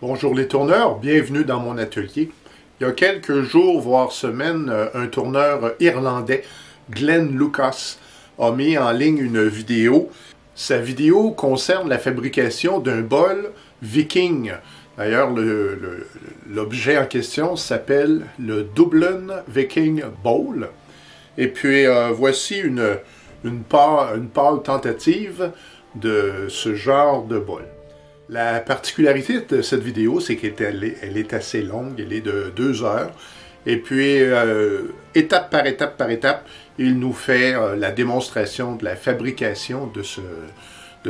Bonjour les tourneurs, bienvenue dans mon atelier. Il y a quelques jours, voire semaines, un tourneur irlandais, Glenn Lucas, a mis en ligne une vidéo. Sa vidéo concerne la fabrication d'un bol viking. D'ailleurs, l'objet en question s'appelle le Dublin Viking Bowl. Et puis, voici une pâle tentative de ce genre de bol. La particularité de cette vidéo, c'est qu'elle est assez longue, elle est de 2 heures. Et puis, étape par étape, il nous fait la démonstration de la fabrication de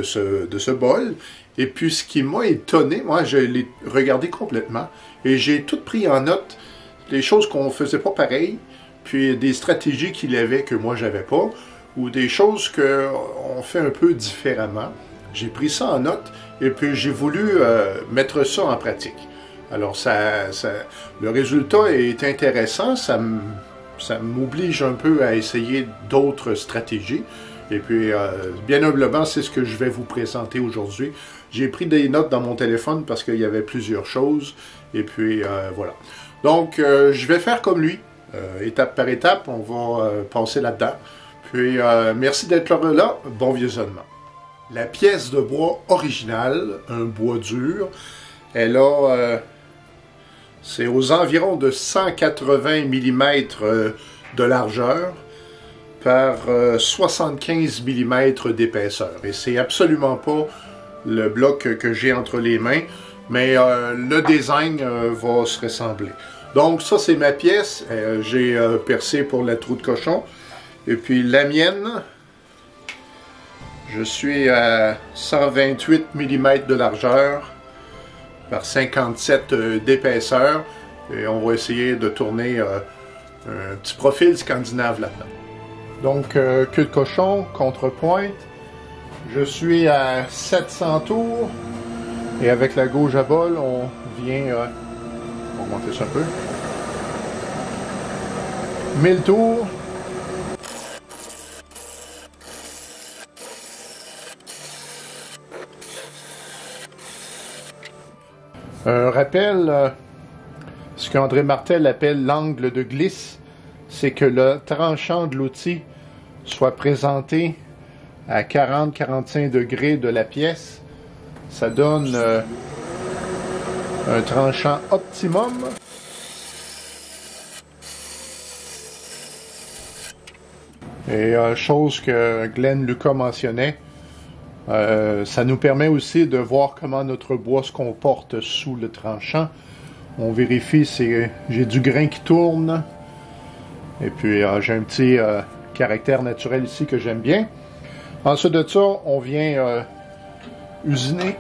ce bol. Et puis, ce qui m'a étonné, moi, je l'ai regardé complètement et j'ai tout pris en note, les choses qu'on ne faisait pas pareil, puis des stratégies qu'il avait que moi, j'avais pas, ou des choses qu'on fait un peu différemment. J'ai pris ça en note et puis j'ai voulu mettre ça en pratique. Alors, le résultat est intéressant, ça m'oblige un peu à essayer d'autres stratégies. Et puis, bien humblement, c'est ce que je vais vous présenter aujourd'hui. J'ai pris des notes dans mon téléphone parce qu'il y avait plusieurs choses. Et puis, voilà. Donc, je vais faire comme lui, étape par étape, on va passer là-dedans. Puis, merci d'être là, bon visionnement. La pièce de bois originale, un bois dur, elle a, c'est aux environs de 180 mm de largeur par 75 mm d'épaisseur. Et c'est absolument pas le bloc que j'ai entre les mains, mais le design va se ressembler. Donc ça c'est ma pièce, j'ai percé pour la trou de cochon. Et puis la mienne, je suis à 128 mm de largeur par 57 d'épaisseur. Et on va essayer de tourner un petit profil scandinave là-dedans. Donc, queue de cochon, contrepointe. Je suis à 700 tours. Et avec la gauge à bol, on vient... on va monter ça un peu. 1000 tours. Un rappel, ce qu'André Martel appelle l'angle de glisse, c'est que le tranchant de l'outil soit présenté à 40-45 degrés de la pièce. Ça donne un tranchant optimum. Et chose que Glenn Lucas mentionnait, ça nous permet aussi de voir comment notre bois se comporte sous le tranchant. On vérifie si j'ai du grain qui tourne. Et puis j'ai un petit caractère naturel ici que j'aime bien. Ensuite de ça, on vient usiner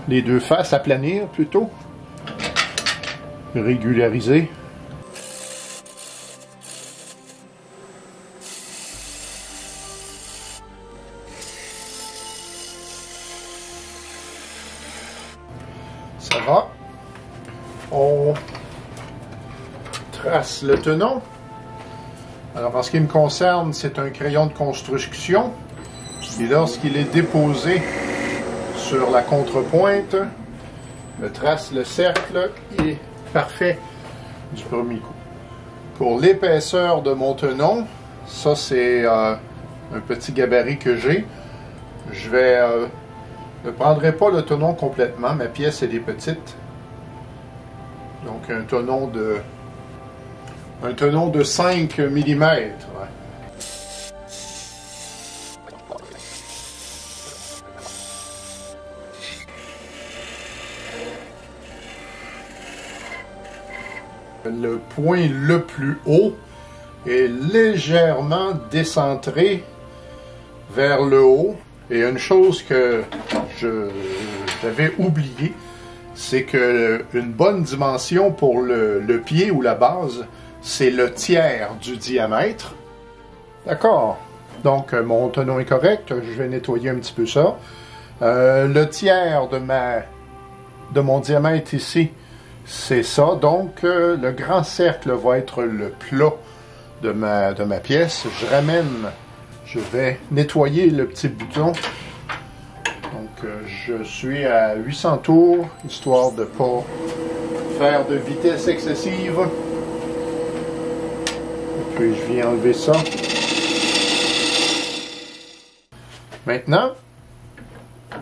les deux faces, aplanir plutôt, régulariser. Ça va. On trace le tenon. Alors, en ce qui me concerne, c'est un crayon de construction. Et lorsqu'il est déposé sur la contrepointe, je trace le cercle. Il est parfait du premier coup. Pour l'épaisseur de mon tenon, ça c'est un petit gabarit que j'ai. Je vais... ne prendrai pas le tenon complètement, ma pièce elle est petite. Donc un tenon de 5 mm. Ouais. Le point le plus haut est légèrement décentré vers le haut. Et une chose que j'avais oublié, c'est que une bonne dimension pour le pied ou la base, c'est le tiers du diamètre. D'accord. Donc, mon tenon est correct. Je vais nettoyer un petit peu ça. Le tiers de mon diamètre ici, c'est ça. Donc, le grand cercle va être le plat de ma pièce. Je vais nettoyer le petit bouton. Donc, je suis à 800 tours, histoire de ne pas faire de vitesse excessive. Et puis je viens enlever ça. Maintenant, il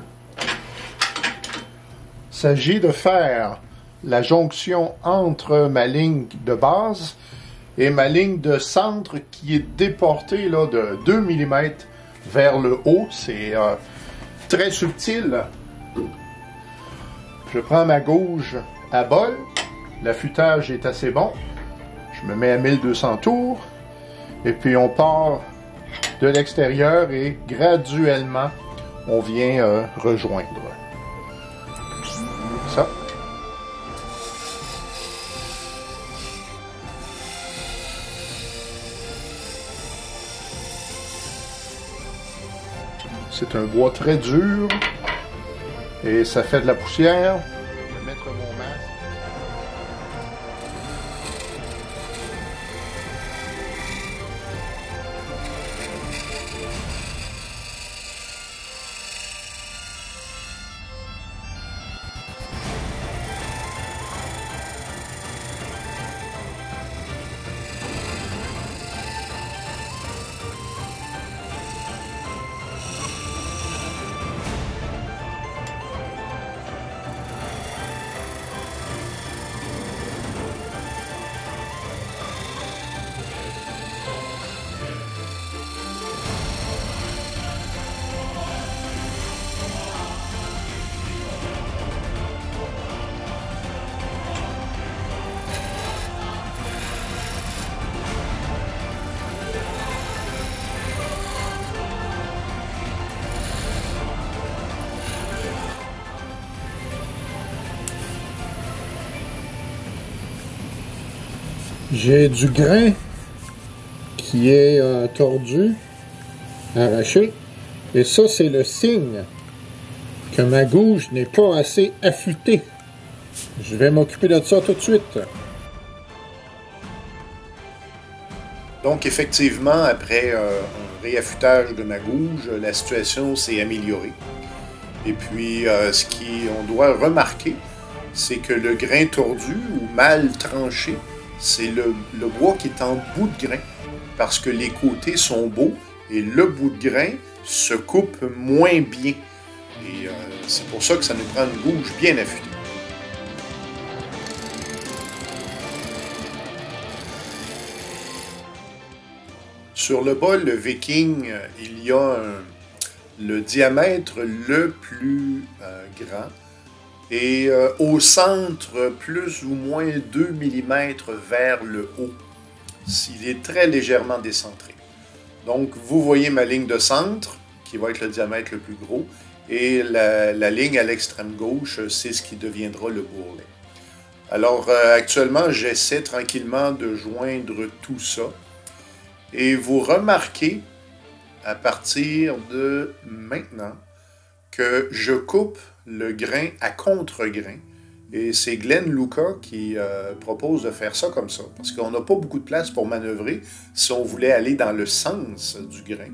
s'agit de faire la jonction entre ma ligne de base et ma ligne de centre qui est déportée là, de 2 mm vers le haut. C'est très subtil. Je prends ma gouge à bol. L'affûtage est assez bon. Je me mets à 1200 tours. Et puis on part de l'extérieur et graduellement, on vient rejoindre. Ça. C'est un bois très dur et ça fait de la poussière. Je vais mettre mon masque. J'ai du grain qui est tordu, arraché, et ça c'est le signe que ma gouge n'est pas assez affûtée. Je vais m'occuper de ça tout de suite. Donc effectivement, après un réaffûtage de ma gouge, la situation s'est améliorée. Et puis ce qu'on doit remarquer, c'est que le grain tordu ou mal tranché, c'est le bois qui est en bout de grain, parce que les côtés sont beaux et le bout de grain se coupe moins bien. Et c'est pour ça que ça nous prend une gouge bien affûtée. Sur le bol Viking, il y a le diamètre le plus grand. Et au centre, plus ou moins 2 mm vers le haut. Il est très légèrement décentré. Donc, vous voyez ma ligne de centre, qui va être le diamètre le plus gros, et la ligne à l'extrême gauche, c'est ce qui deviendra le bourrelet. Alors, actuellement, j'essaie tranquillement de joindre tout ça. Et vous remarquez, à partir de maintenant, que je coupe le grain à contre-grain. Et c'est Glenn Luca qui propose de faire ça comme ça, parce qu'on n'a pas beaucoup de place pour manœuvrer si on voulait aller dans le sens du grain.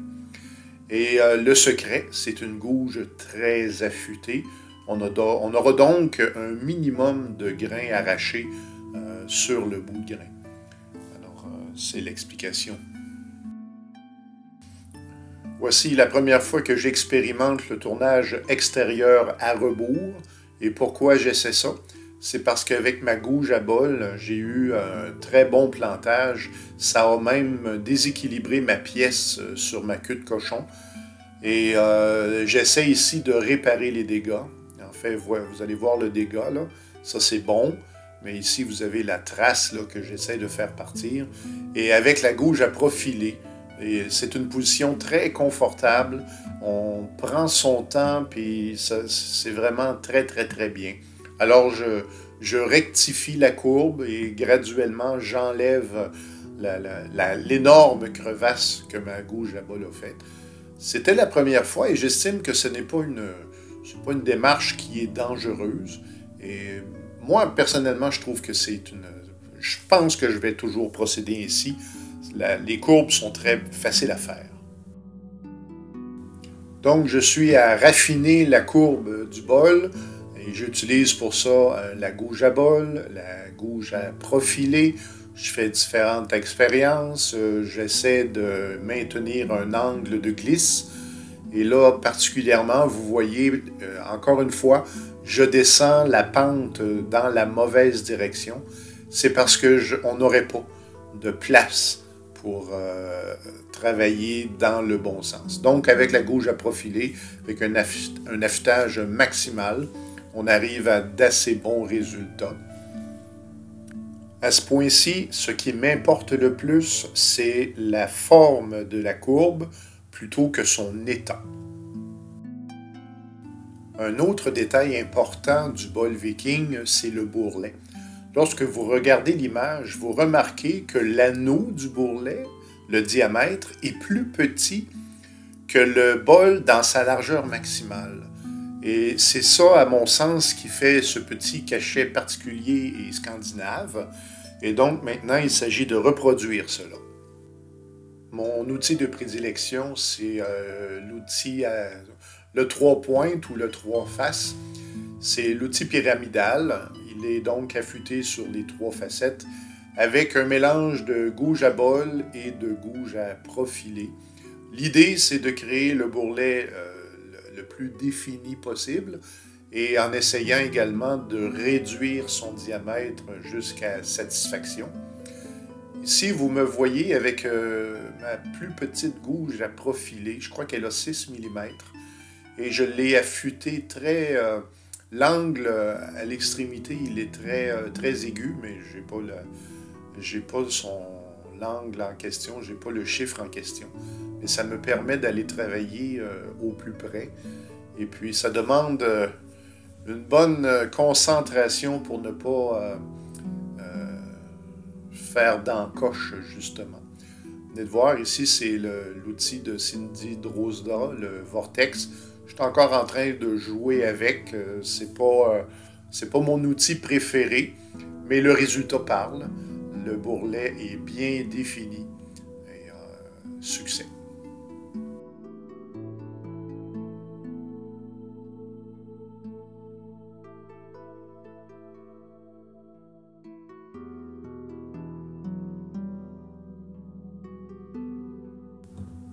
Et le secret, c'est une gouge très affûtée. On aura donc un minimum de grain arraché sur le bout de grain. Alors, c'est l'explication. Voici la première fois que j'expérimente le tournage extérieur à rebours. Et pourquoi j'essaie ça? C'est parce qu'avec ma gouge à bol, j'ai eu un très bon plantage. Ça a même déséquilibré ma pièce sur ma queue de cochon. Et j'essaie ici de réparer les dégâts. En fait, vous allez voir le dégât, là. Ça, c'est bon. Mais ici, vous avez la trace là, que j'essaie de faire partir. Et avec la gouge à profiler, et c'est une position très confortable. On prend son temps, puis c'est vraiment très, très, très bien. Alors, je rectifie la courbe et graduellement, j'enlève l'énorme crevasse que ma gouge à bol a faite. C'était la première fois et j'estime que ce n'est pas une démarche qui est dangereuse. Et moi, personnellement, je trouve que je pense que je vais toujours procéder ainsi. Les courbes sont très faciles à faire. Donc, je suis à raffiner la courbe du bol et j'utilise pour ça la gouge à bol, la gouge à profiler. Je fais différentes expériences. J'essaie de maintenir un angle de glisse. Et là, particulièrement, vous voyez, encore une fois, je descends la pente dans la mauvaise direction. C'est parce qu'on n'aurait pas de place pour travailler dans le bon sens. Donc, avec la gouge à profiler, avec un affûtage maximal, on arrive à d'assez bons résultats. À ce point-ci, ce qui m'importe le plus, c'est la forme de la courbe plutôt que son état. Un autre détail important du bol viking, c'est le bourrelet. Lorsque vous regardez l'image, vous remarquez que l'anneau du bourrelet, le diamètre, est plus petit que le bol dans sa largeur maximale. Et c'est ça, à mon sens, qui fait ce petit cachet particulier et scandinave. Et donc, maintenant, il s'agit de reproduire cela. Mon outil de prédilection, c'est l'outil le 3 pointes ou le 3 faces. C'est l'outil pyramidal. Il est donc affûté sur les 3 facettes avec un mélange de gouge à bol et de gouge à profiler. L'idée, c'est de créer le bourrelet le plus défini possible et en essayant également de réduire son diamètre jusqu'à satisfaction. Ici, vous me voyez avec ma plus petite gouge à profiler. Je crois qu'elle a 6 mm. Et je l'ai affûté très... l'angle à l'extrémité, il est très aigu, mais j'ai pas l'angle en question, j'ai pas le chiffre en question. Mais ça me permet d'aller travailler au plus près. Et puis, ça demande une bonne concentration pour ne pas faire d'encoche, justement. Vous venez de voir, ici, c'est l'outil de Cindy Drozda, le Vortex. Je suis encore en train de jouer avec. C'est pas mon outil préféré, mais le résultat parle. Le bourrelet est bien défini. Et succès.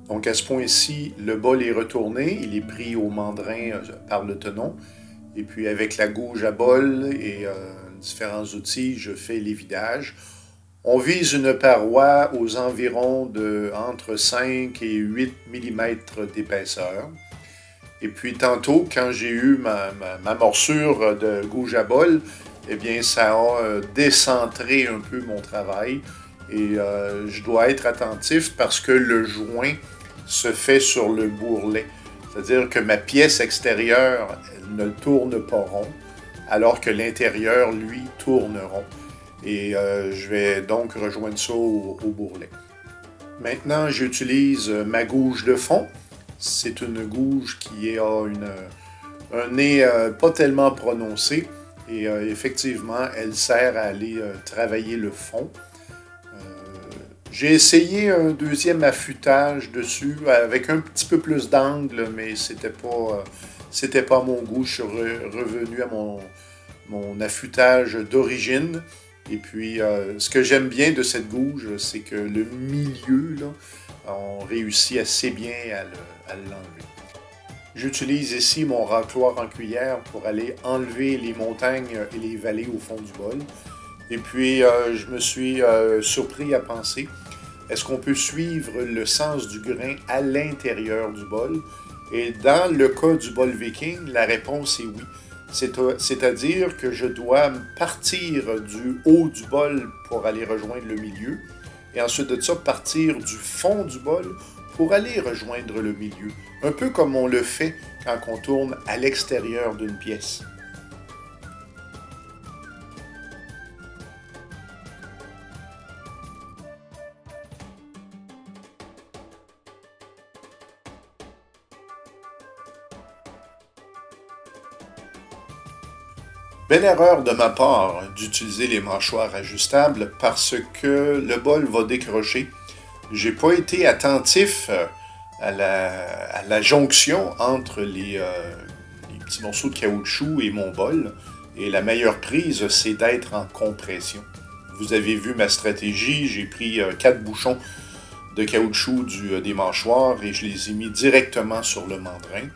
Donc, à ce point-ci, le bol est retourné, il est pris au mandrin par le tenon. Et puis, avec la gouge à bol et différents outils, je fais les vidages. On vise une paroi aux environs de entre 5 et 8 mm d'épaisseur. Et puis, tantôt, quand j'ai eu ma morsure de gouge à bol, eh bien, ça a décentré un peu mon travail. Et je dois être attentif parce que le joint se fait sur le bourrelet. C'est-à-dire que ma pièce extérieure elle ne tourne pas rond, alors que l'intérieur, lui, tourne rond. Et je vais donc rejoindre ça au bourrelet. Maintenant, j'utilise ma gouge de fond. C'est une gouge qui a un nez pas tellement prononcé. Et effectivement, elle sert à aller travailler le fond. J'ai essayé un deuxième affûtage dessus avec un petit peu plus d'angle, mais c'était pas mon goût. Je suis revenu à mon affûtage d'origine. Et puis, ce que j'aime bien de cette gouge, c'est que le milieu, là, on réussit assez bien à l'enlever. J'utilise ici mon racloir en cuillère pour aller enlever les montagnes et les vallées au fond du bol. Et puis, je me suis surpris à penser, est-ce qu'on peut suivre le sens du grain à l'intérieur du bol? Et dans le cas du bol viking, la réponse est oui. C'est-à-dire que je dois partir du haut du bol pour aller rejoindre le milieu, et ensuite de ça, partir du fond du bol pour aller rejoindre le milieu. Un peu comme on le fait quand on tourne à l'extérieur d'une pièce. Belle erreur de ma part d'utiliser les mâchoires ajustables parce que le bol va décrocher. J'ai pas été attentif à la jonction entre les petits morceaux de caoutchouc et mon bol. Et la meilleure prise, c'est d'être en compression. Vous avez vu ma stratégie, j'ai pris 4 bouchons de caoutchouc des mâchoires et je les ai mis directement sur le mandrin.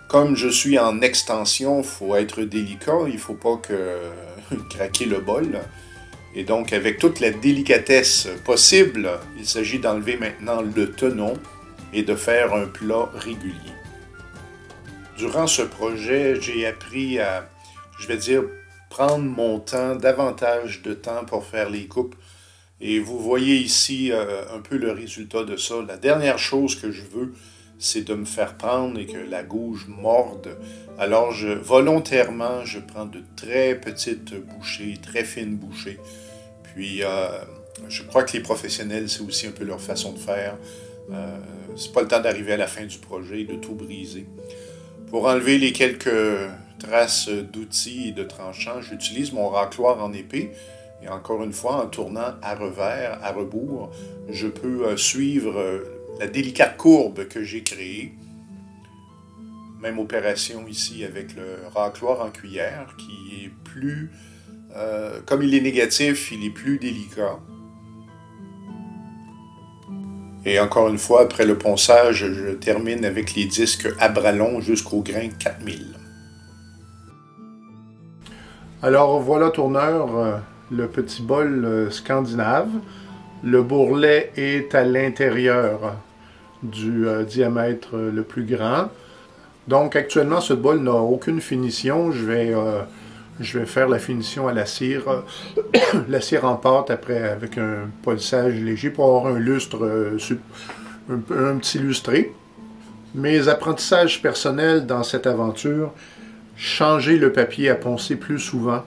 Comme je suis en extension, il faut être délicat, il ne faut pas craquer le bol. Et donc, avec toute la délicatesse possible, il s'agit d'enlever maintenant le tenon et de faire un plat régulier. Durant ce projet, j'ai appris à, je vais dire, prendre mon temps, davantage de temps pour faire les coupes. Et vous voyez ici un peu le résultat de ça. La dernière chose que je veux, c'est de me faire prendre et que la gouge morde. Alors, volontairement, je prends de très petites bouchées, très fines bouchées. Puis, je crois que les professionnels, c'est aussi un peu leur façon de faire. C'est pas le temps d'arriver à la fin du projet et de tout briser. Pour enlever les quelques traces d'outils et de tranchants, j'utilise mon racloir en épée. Et encore une fois, en tournant à revers, à rebours, je peux suivre la délicate courbe que j'ai créée. Même opération ici avec le racloir en cuillère qui est plus, comme il est négatif, il est plus délicat. Et encore une fois, après le ponçage, je termine avec les disques à bras longs jusqu'au grain 4000. Alors voilà, tourneur, le petit bol scandinave. Le bourrelet est à l'intérieur du diamètre le plus grand. Donc actuellement, ce bol n'a aucune finition. Je vais faire la finition à la cire, la cire en pâte après avec un polissage léger pour avoir un lustre, un petit lustré. Mes apprentissages personnels dans cette aventure, changer le papier à poncer plus souvent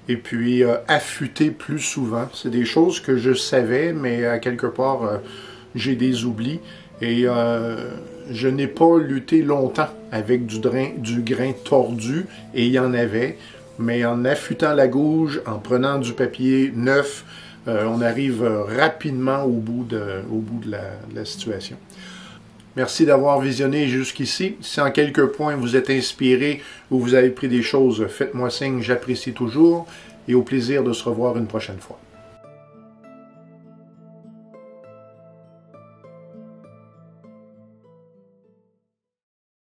et puis affûter plus souvent. C'est des choses que je savais, mais à quelque part, j'ai des oublis. Et je n'ai pas lutté longtemps avec du grain tordu, et il y en avait. Mais en affûtant la gouge, en prenant du papier neuf, on arrive rapidement au bout de la situation. Merci d'avoir visionné jusqu'ici. Si en quelques points vous êtes inspiré ou vous avez pris des choses, faites-moi signe, j'apprécie toujours. Et au plaisir de se revoir une prochaine fois.